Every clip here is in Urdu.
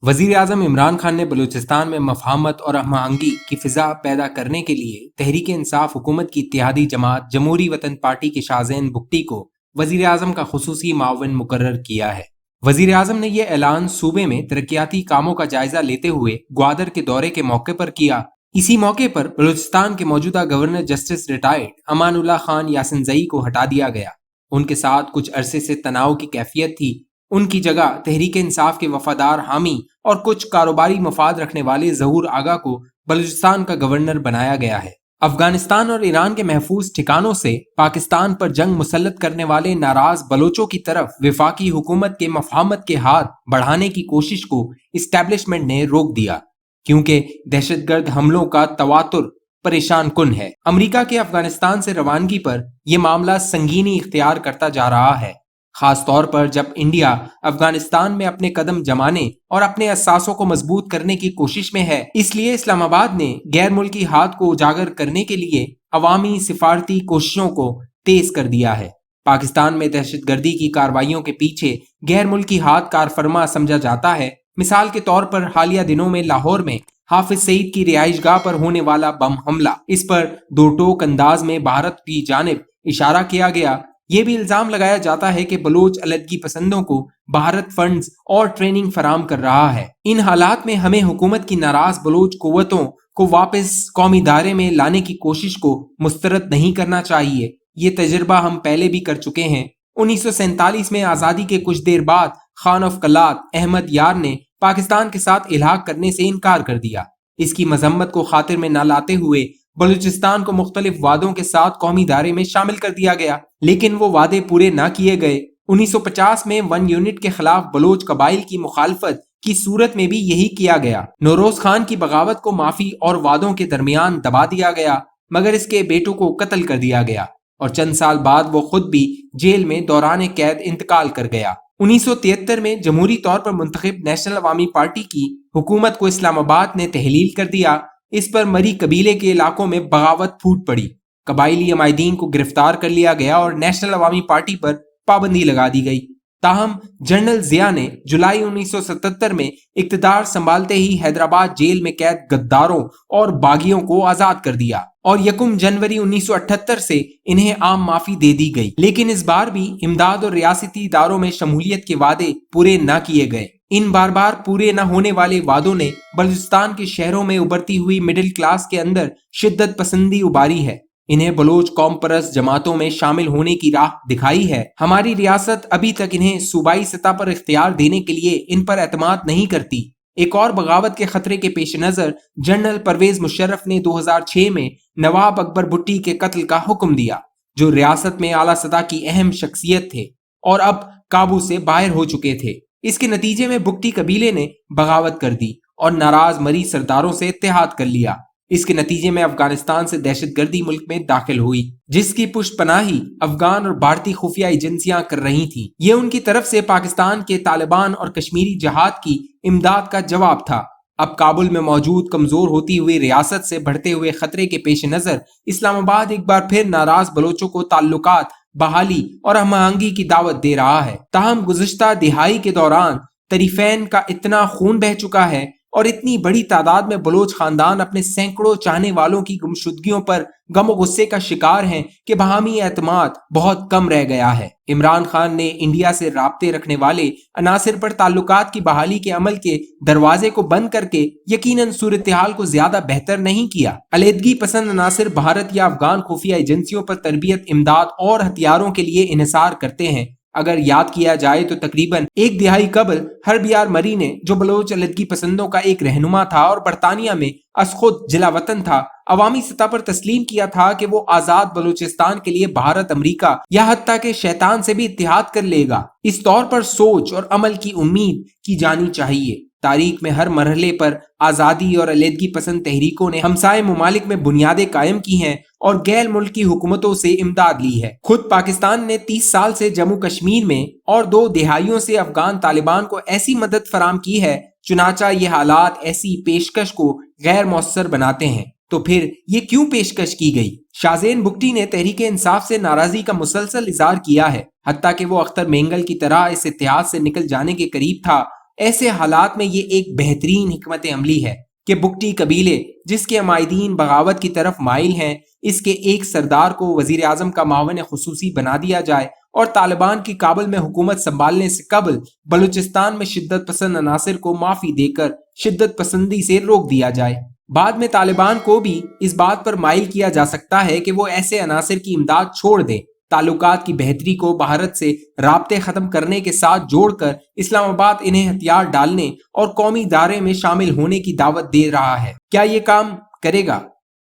وزیر اعظم عمران خان نے بلوچستان میں مفاہمت اور ہم آہنگی کی فضا پیدا کرنے کے لیے تحریک انصاف حکومت کی اتحادی جماعت جمہوری وطن پارٹی کے شاہزین بگٹی کو وزیر اعظم کا خصوصی معاون مقرر کیا ہے۔ وزیر اعظم نے یہ اعلان صوبے میں ترقیاتی کاموں کا جائزہ لیتے ہوئے گوادر کے دورے کے موقع پر کیا۔ اسی موقع پر بلوچستان کے موجودہ governor justice retired Aman Ullah Khan Yasin Zai کو ہٹا دیا گیا۔ ان کے ساتھ کچھ عرصے سے تناؤ کی کیفیت تھی۔ ان کی جگہ تحریک انصاف کے وفادار حامی اور کچھ کاروباری مفاد رکھنے والے ظہور آگا کو بلوچستان کا گورنر بنایا گیا ہے۔ افغانستان اور ایران کے محفوظ ٹھکانوں سے پاکستان پر جنگ مسلط کرنے والے ناراض بلوچوں کی طرف وفاقی حکومت کے مفاہمت کے ہاتھ بڑھانے کی کوشش کو اسٹیبلشمنٹ نے روک دیا، کیونکہ دہشت گرد حملوں کا تواتر پریشان کن ہے۔ امریکہ کے افغانستان سے روانگی پر یہ معاملہ سنگینی اختیار کرتا جا رہا ہے، خاص طور پر جب انڈیا افغانستان میں اپنے قدم جمانے اور اپنے اثاثوں کو مضبوط کرنے کی کوشش میں ہے۔ اس لیے اسلام آباد نے غیر ملکی ہاتھ کو اجاگر کرنے کے لیے عوامی سفارتی کوششوں کو تیز کر دیا ہے۔ پاکستان میں دہشت گردی کی کارروائیوں کے پیچھے غیر ملکی ہاتھ کار فرما سمجھا جاتا ہے۔ مثال کے طور پر حالیہ دنوں میں لاہور میں حافظ سعید کی رہائش گاہ پر ہونے والا بم حملہ، اس پر دو ٹوک انداز میں بھارت کی جانب اشارہ کیا گیا۔ یہ بھی الزام لگایا جاتا ہے کہ بلوچ علیحدگی پسندوں کو بھارت فنڈز اور ٹریننگ فراہم کر رہا ہے۔ ان حالات میں ہمیں حکومت کی ناراض بلوچ قوتوں کو واپس قومی دائرے میں لانے کی کوشش کو مسترد نہیں کرنا چاہیے۔ یہ تجربہ ہم پہلے بھی کر چکے ہیں۔ 1947 میں آزادی کے کچھ دیر بعد خان آف کلات احمد یار نے پاکستان کے ساتھ الحاق کرنے سے انکار کر دیا۔ اس کی مذمت کو خاطر میں نہ لاتے ہوئے بلوچستان کو مختلف وعدوں کے ساتھ قومی دائرے میں شامل کر دیا گیا، لیکن وہ وعدے پورے نہ کیے گئے۔ 1950 میں 1 یونٹ کے خلاف بلوچ قبائل کی مخالفت کی صورت میں بھی یہی کیا گیا۔ نوروز خان کی بغاوت کو معافی اور وعدوں کے درمیان دبا دیا گیا، مگر اس کے بیٹوں کو قتل کر دیا گیا اور چند سال بعد وہ خود بھی جیل میں دوران قید انتقال کر گیا۔ 1973 میں جمہوری طور پر منتخب نیشنل عوامی پارٹی کی حکومت کو اسلام آباد نے تحلیل کر دیا۔ اس پر مری قبیلے کے علاقوں میں بغاوت پھوٹ پڑی، قبائلی عمائدین کو گرفتار کر لیا گیا اور نیشنل عوامی پارٹی پر پابندی لگا دی گئی۔ تاہم جنرل ضیاء نے جولائی 1977 میں اقتدار سنبھالتے ہی حیدرآباد جیل میں قید غداروں اور باغیوں کو آزاد کر دیا اور 1 جنوری 1978 سے انہیں عام معافی دے دی گئی، لیکن اس بار بھی امداد اور ریاستی اداروں میں شمولیت کے وعدے پورے نہ کیے گئے۔ ان بار بار پورے نہ ہونے والے وعدوں نے بلوچستان کے شہروں میں ابھرتی ہوئی مڈل کلاس کے اندر شدت پسندی اباری ہے۔ انہیں بلوچ قوم پرست جماعتوں میں شامل ہونے کی راہ دکھائی ہے۔ ہماری ریاست ابھی تک انہیں صوبائی سطح پر اختیار دینے کے لیے ان پر اعتماد نہیں کرتی۔ ایک اور بغاوت کے خطرے کے پیش نظر جنرل پرویز مشرف نے 2006 میں نواب اکبر بھٹی کے قتل کا حکم دیا، جو ریاست میں اعلیٰ سطح کی اہم شخصیت تھے اور اب قابو سے باہر ہو چکے تھے۔ اس کے نتیجے میں بگٹی قبیلے نے بغاوت کر دی اور ناراض مری سرداروں سے اتحاد کر لیا۔ اس کے نتیجے میں افغانستان سے دہشت گردی ملک میں داخل ہوئی، جس کی پشت پناہی افغان اور بھارتی خفیہ ایجنسیاں کر رہی تھیں۔ یہ ان کی طرف سے پاکستان کے طالبان اور کشمیری جہاد کی امداد کا جواب تھا۔ اب کابل میں موجود کمزور ہوتی ہوئی ریاست سے بڑھتے ہوئے خطرے کے پیش نظر اسلام آباد ایک بار پھر ناراض بلوچوں کو تعلقات بحالی اور ہم آہنگی کی دعوت دے رہا ہے۔ تاہم گزشتہ دہائی کے دوران طرفین کا اتنا خون بہہ چکا ہے اور اتنی بڑی تعداد میں بلوچ خاندان اپنے سینکڑوں چاہنے والوں کی گمشدگیوں پر غم و غصے کا شکار ہیں کہ باہمی اعتماد بہت کم رہ گیا ہے۔ عمران خان نے انڈیا سے رابطے رکھنے والے عناصر پر تعلقات کی بحالی کے عمل کے دروازے کو بند کر کے یقیناً صورتحال کو زیادہ بہتر نہیں کیا۔ علیحدگی پسند عناصر بھارت یا افغان خفیہ ایجنسیوں پر تربیت، امداد اور ہتھیاروں کے لیے انحصار کرتے ہیں۔ اگر یاد کیا جائے تو تقریباً 1 دہائی قبل ہرب یار مری نے، جو بلوچ علیحدگی پسندوں کا ایک رہنما تھا اور برطانیہ میں از خود جلا وطن تھا، عوامی سطح پر تسلیم کیا تھا کہ وہ آزاد بلوچستان کے لیے بھارت، امریکہ یا حتیٰ کہ شیطان سے بھی اتحاد کر لے گا۔ اس طور پر سوچ اور عمل کی امید کی جانی چاہیے۔ تاریخ میں ہر مرحلے پر آزادی اور علیحدگی پسند تحریکوں نے ہمسائے ممالک میں بنیادیں قائم کی ہیں اور غیر ملکی حکومتوں سے امداد لی ہے۔ خود پاکستان نے 30 سال سے جموں کشمیر میں اور 2 دہائیوں سے افغان طالبان کو ایسی مدد فراہم کی ہے، چنانچہ یہ حالات ایسی پیشکش کو غیر مؤثر بناتے ہیں۔ تو پھر یہ کیوں پیشکش کی گئی؟ شاہزین بگٹی نے تحریک انصاف سے ناراضی کا مسلسل اظہار کیا ہے، حتیٰ کہ وہ اختر مینگل کی طرح اس اتحاد سے نکل جانے کے قریب تھا۔ ایسے حالات میں یہ ایک بہترین حکمت عملی ہے کہ بگٹی قبیلے جس کے عمائدین بغاوت کی طرف مائل ہیں، اس کے ایک سردار کو وزیر اعظم کا معاون خصوصی بنا دیا جائے اور طالبان کی کابل میں حکومت سنبھالنے سے قبل بلوچستان میں شدت پسند عناصر کو معافی دے کر شدت پسندی سے روک دیا جائے۔ بعد میں طالبان کو بھی اس بات پر مائل کیا جا سکتا ہے کہ وہ ایسے عناصر کی امداد چھوڑ دے۔ تعلقات کی بہتری کو بھارت سے رابطے ختم کرنے کے ساتھ جوڑ کر اسلام آباد انہیں ہتھیار ڈالنے اور قومی دائرے میں شامل ہونے کی دعوت دے رہا ہے۔ کیا یہ کام کرے گا؟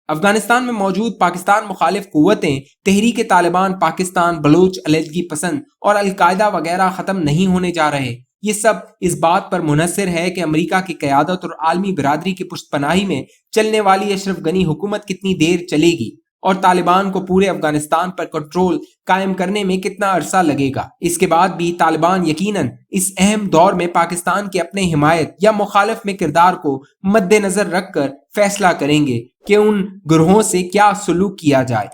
افغانستان میں موجود پاکستان مخالف قوتیں تحریک طالبان پاکستان، بلوچ علیحدگی پسند اور القاعدہ وغیرہ ختم نہیں ہونے جا رہے۔ یہ سب اس بات پر منحصر ہے کہ امریکہ کی قیادت اور عالمی برادری کی پشت پناہی میں چلنے والی اشرف غنی حکومت کتنی دیر چلے گی اور طالبان کو پورے افغانستان پر کنٹرول قائم کرنے میں کتنا عرصہ لگے گا۔ اس کے بعد بھی طالبان یقیناً اس اہم دور میں پاکستان کے اپنے حمایت یا مخالف میں کردار کو مد نظر رکھ کر فیصلہ کریں گے کہ ان گروہوں سے کیا سلوک کیا جائے۔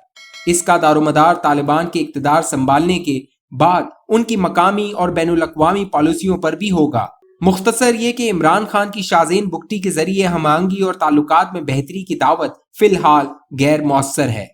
اس کا دار و مدار طالبان کے اقتدار سنبھالنے کے بعد ان کی مقامی اور بین الاقوامی پالیسیوں پر بھی ہوگا۔ مختصر یہ کہ عمران خان کی شاذین بگٹی کے ذریعے ہم آہنگی اور تعلقات میں بہتری کی دعوت فی الحال غیر مؤثر ہے۔